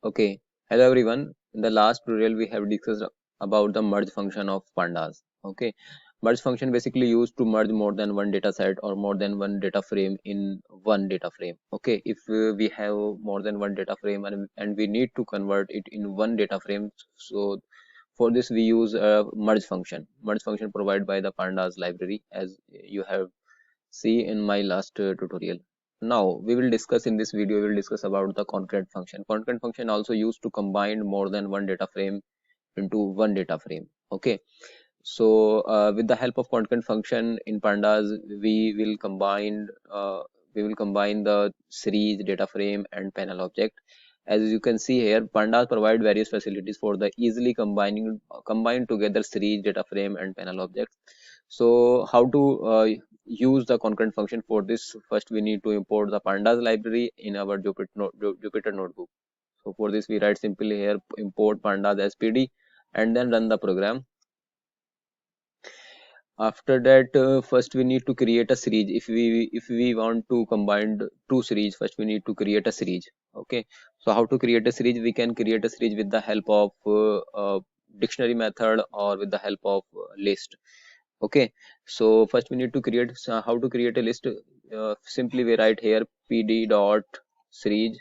Okay, hello everyone. In the last tutorial, we have discussed about the merge function of pandas. Okay, merge function basically used to merge more than one data set or more than one data frame in one data frame. Okay, if we have more than one data frame and we need to convert it in one data frame, so for this we use a merge function. Merge function provided by the pandas library, as you have see in my last tutorial. Now we will discuss in this video, we will discuss about the concurrent function. Concurrent function also used to combine more than one data frame into one data frame. Okay, so with the help of concurrent function in pandas, we will combine the series, data frame and panel object. As you can see here, pandas provide various facilities for the easily combine together series, data frame and panel objects. So how to use the concurrent function? For this, first we need to import the pandas library in our Jupyter notebook. So for this we write simply here import pandas as pd and then run the program. After that, first we need to create a series. If we want to combine two series, first we need to create a series. Okay, so how to create a series? We can create a series with the help of dictionary method or with the help of list. Okay, so first we need to create, how to create a list. Simply we write here pd dot series,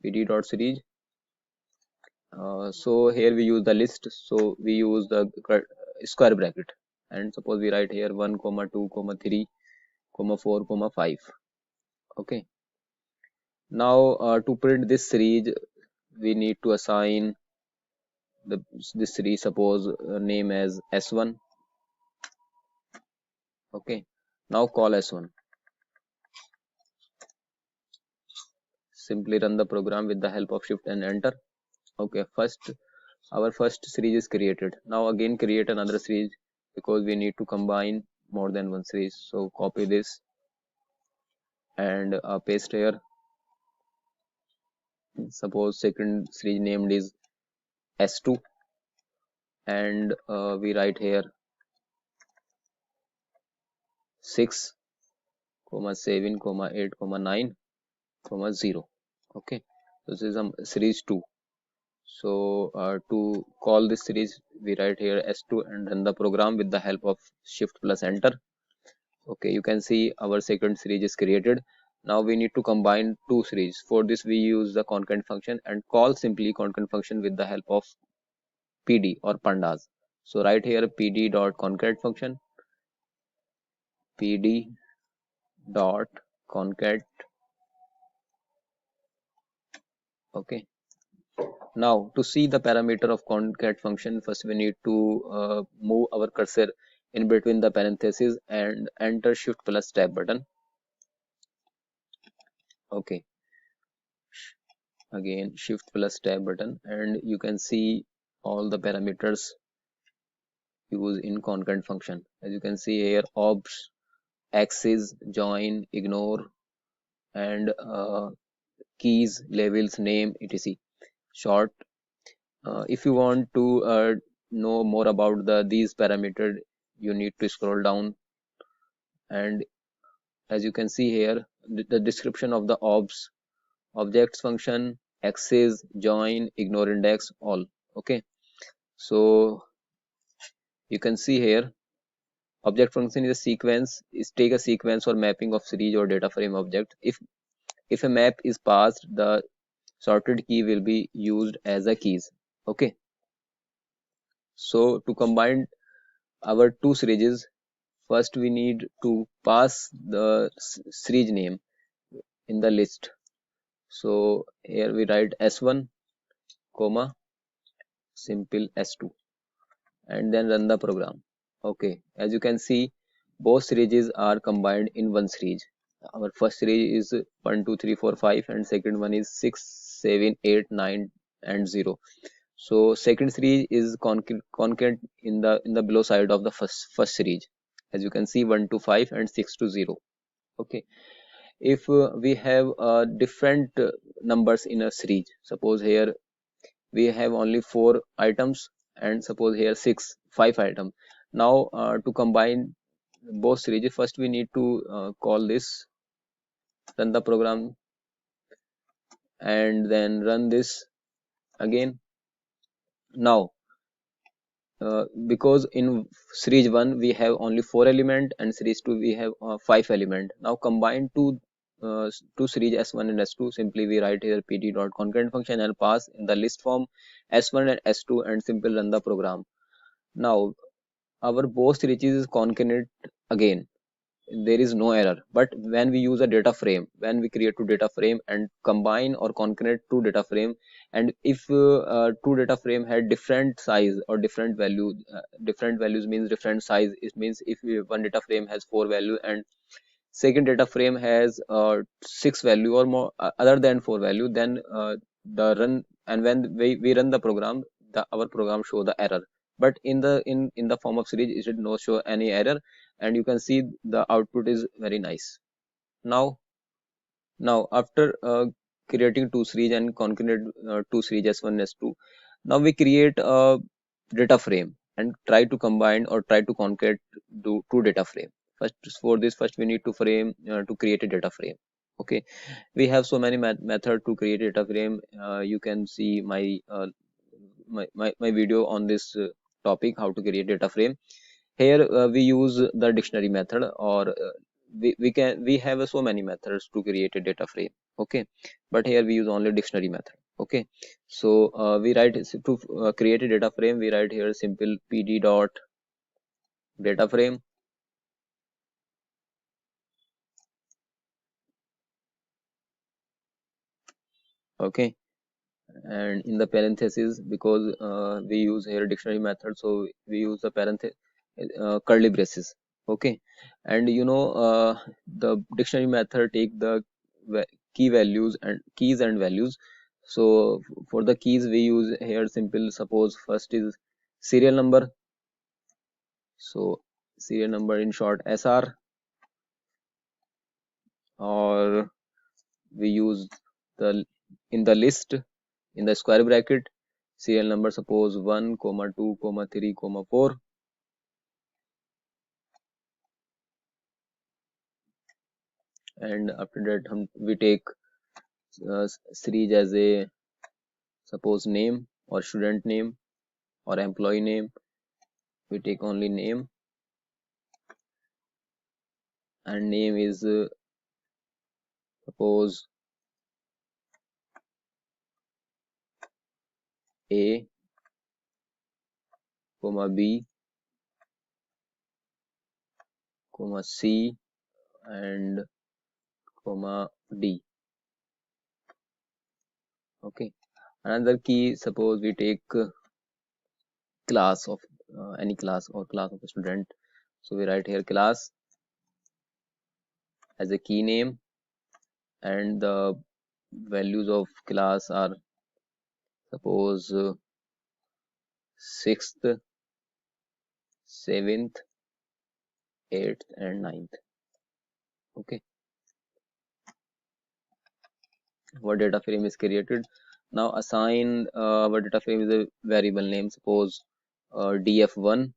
pd dot series. So here we use the list, so we use the square bracket, and suppose we write here 1 comma 2 comma 3 comma 4 comma 5. Okay, now to print this series we need to assign this series, suppose name as s1. Okay, now call s1, simply run the program with the help of shift and enter. Okay, our first series is created. Now again create another series because we need to combine more than one series. So copy this and paste here. Suppose second series named is s2, and we write here 6 comma 7 comma 8 comma 9 comma 0. Okay, this is series 2. So to call this series we write here s2 and run the program with the help of shift plus enter. Okay, you can see our second series is created. Now we need to combine two series. For this we use the concurrent function and call simply concurrent function with the help of pd or pandas. So right here pd dot concurrent function, pd dot concat. Okay, now to see the parameter of concat function, first we need to move our cursor in between the parentheses and enter shift plus tab button. Okay, again shift plus tab button, and you can see all the parameters used in concurrent function. As you can see here, obs, axis, join, ignore, and keys, labels, name, etc. Short. If you want to know more about these parameters, you need to scroll down, and as you can see here, the description of the obs, objects function, axis, join, ignore index, all. Okay, so you can see here object function is a sequence, is take a sequence or mapping of series or data frame object. If a map is passed, the sorted key will be used as a keys. Okay, so to combine our two series, first we need to pass the series name in the list. So here we write s1 comma simple s2 and then run the program. Okay, as you can see, both series are combined in one series. Our first series is 1 2 3 4 5 and second one is 6 7 8 9 and 0. So second series is concurrent in the below side of the first series. As you can see, 1 to 5 and 6 to 0. Okay, if we have different numbers in a series, suppose here we have only 4 items and suppose here 5 items. Now to combine both series, first we need to call this run the program, and then run this again. Now because in series 1 we have only 4 element and series 2 we have 5 element. Now combine two series s1 and s2. Simply we write here pd dot concurrent function and pass in the list form s1 and s2 and simply run the program. Now our both series is concurrent again, there is no error. But when we use a data frame, when we create two data frame and combine or concatenate two data frame, and if two data frame had different size or different value, different values means different size. It means if one data frame has 4 value and second data frame has 6 value or more other than 4 value, then the run, and when we run the program, our program show the error. But in the form of series it should not show any error, and you can see the output is very nice. Now after creating two series and concurrent two series s1 s2, now we create a data frame and try to combine or try to concatenate two data frame. First we need to frame to create a data frame. Okay, we have so many method to create a data frame. You can see my video on this topic, how to create data frame. Here we use the dictionary method, or we have so many methods to create a data frame. Okay, but here we use only dictionary method. Okay, so we write to create a data frame, we write here simple pd dot data frame. Okay, and in the parenthesis, because we use here dictionary method, so we use the parenthesis curly braces. Okay, and the dictionary method take the key values and keys and values. So for the keys we use here simple, suppose first is serial number, so serial number in short sr, or we use the in the list in the square bracket serial number, suppose 1 comma 2 comma 3 comma 4, and after that we take series as a, suppose name or student name or employee name. We take only name, and name is suppose a comma b comma c and comma d. Okay, another key, suppose we take class of any class or class of a student, so we write here class as a key name, and the values of class are suppose 6th, 7th, 8th and 9th. Okay, what data frame is created. Now assign our data frame is a variable name, suppose df1.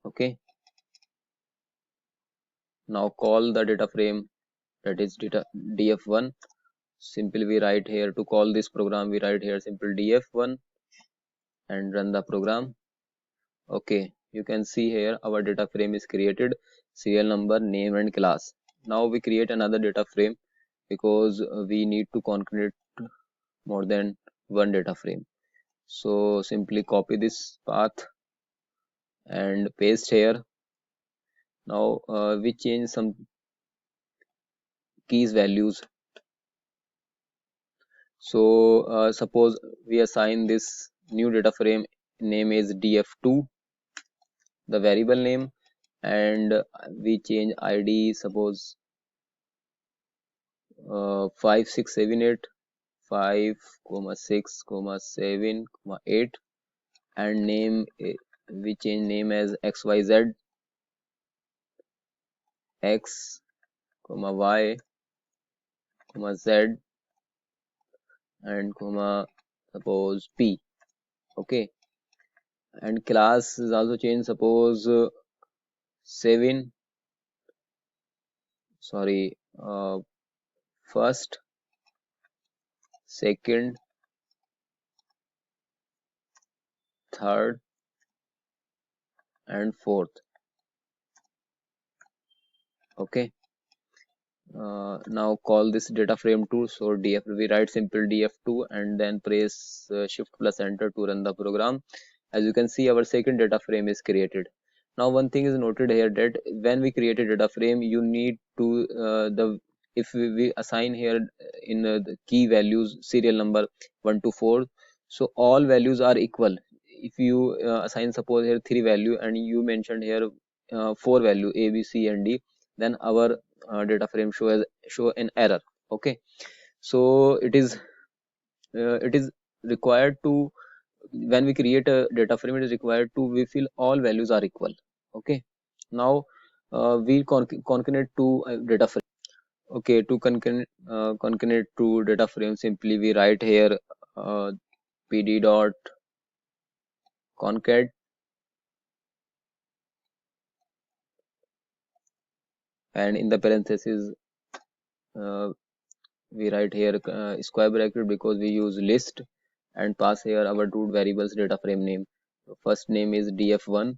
Okay, now call the data frame, that is data df1. Simply we write here, to call this program we write here simple df1 and run the program. Okay, you can see here our data frame is created, serial number, name and class. Now we create another data frame because we need to concatenate more than one data frame. So simply copy this path and paste here. Now we change some keys values. So suppose we assign this new data frame name is df2, the variable name, and we change id, suppose 5 6 7 8, 5 comma 6 comma 7 comma 8, and name we change name as xyz, x comma y comma z and comma suppose p. Okay, and class is also changed, suppose 7, sorry, first, second, third, and fourth. Okay. Now call this data frame 2. So df, we write simple df2 and then press shift plus enter to run the program. As you can see, our second data frame is created. Now one thing is noted here, that when we create a data frame, you need to if we assign here in the key values serial number 1 to 4, so all values are equal. If you assign suppose here 3 value and you mentioned here 4 value a, b, c and d, then our data frame show an error. Okay, so it is required to, when we create a data frame, it is required to we feel all values are equal. Okay, now we concatenate to data frame. Okay, to concatenate to data frame, simply we write here pd dot concat, and in the parentheses uh, we write here square bracket, because we use list, and pass here our two variables data frame name. First name is df1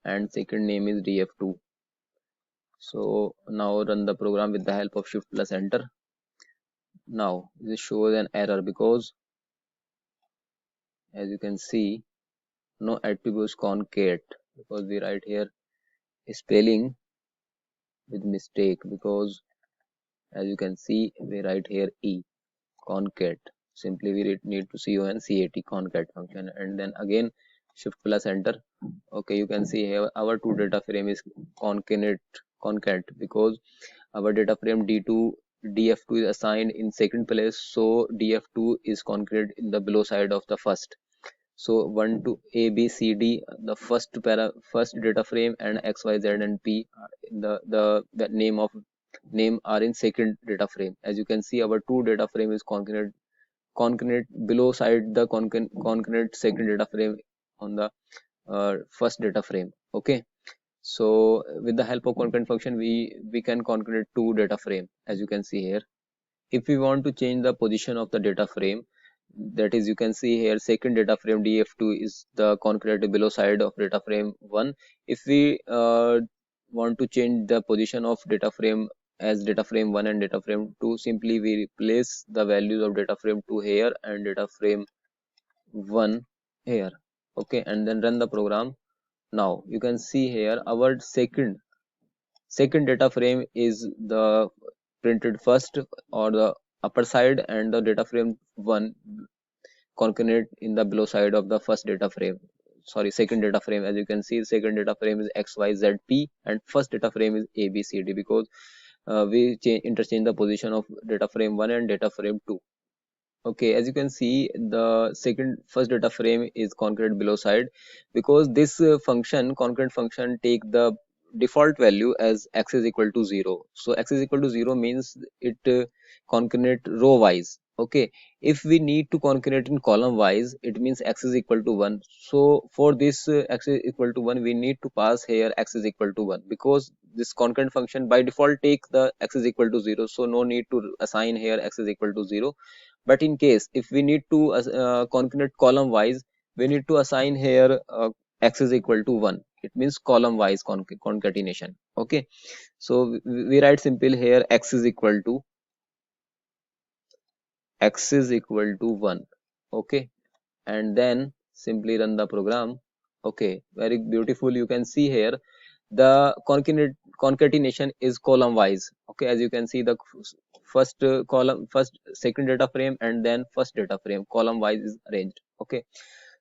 and second name is df2. So now run the program with the help of shift plus enter. Now this shows an error because as you can see, no attributes concate, because we write here spelling with mistake, because as you can see we write here e concat, simply we need to concat concat function, and then again shift plus enter. Okay, you can see here our two data frame is concat, because our data frame d2 df2 is assigned in second place, so df2 is concrete in the below side of the first. So 1 to a, b, c, d, the first data frame, and x, y, z and p in the name are in second data frame. As you can see, our two data frame is concatenate below side the concatenate second data frame on the first data frame. Okay, so with the help of concatenate function, we can concatenate two data frame, as you can see here. If we want to change the position of the data frame, that is, you can see here second data frame df2 is the concatenate below side of data frame 1. If we want to change the position of data frame as data frame 1 and data frame 2, simply we replace the values of data frame 2 here and data frame 1 here. Okay, and then run the program. Now you can see here our second data frame is the printed first or the upper side, and the data frame 1 concatenate in the below side of the first data frame, sorry, second data frame. As you can see, second data frame is xyzp and first data frame is abcd, because we interchange the position of data frame 1 and data frame 2. Okay, as you can see, the first data frame is concatenate below side, because this concatenate function take the default value as x is equal to 0. So x is equal to 0 means it concatenate row wise. Okay, if we need to concatenate in column wise, it means x is equal to 1. So for this x is equal to 1, we need to pass here x is equal to 1, because this concatenate function by default take the x is equal to 0, so no need to assign here x is equal to 0. But in case if we need to concatenate column wise, we need to assign here x is equal to 1. It means column wise concatenation. Okay, so we write simple here x is equal to 1. Okay, and then simply run the program. Okay, very beautiful. You can see here the concatenation is column wise. Okay, as you can see, the first column, first second data frame, and then first data frame column wise is arranged. Okay,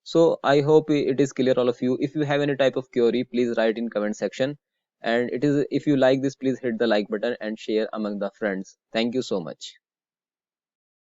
so I hope it is clear all of you. If you have any type of query, please write in comment section, and it is, if you like this, please hit the like button and share among the friends. Thank you so much.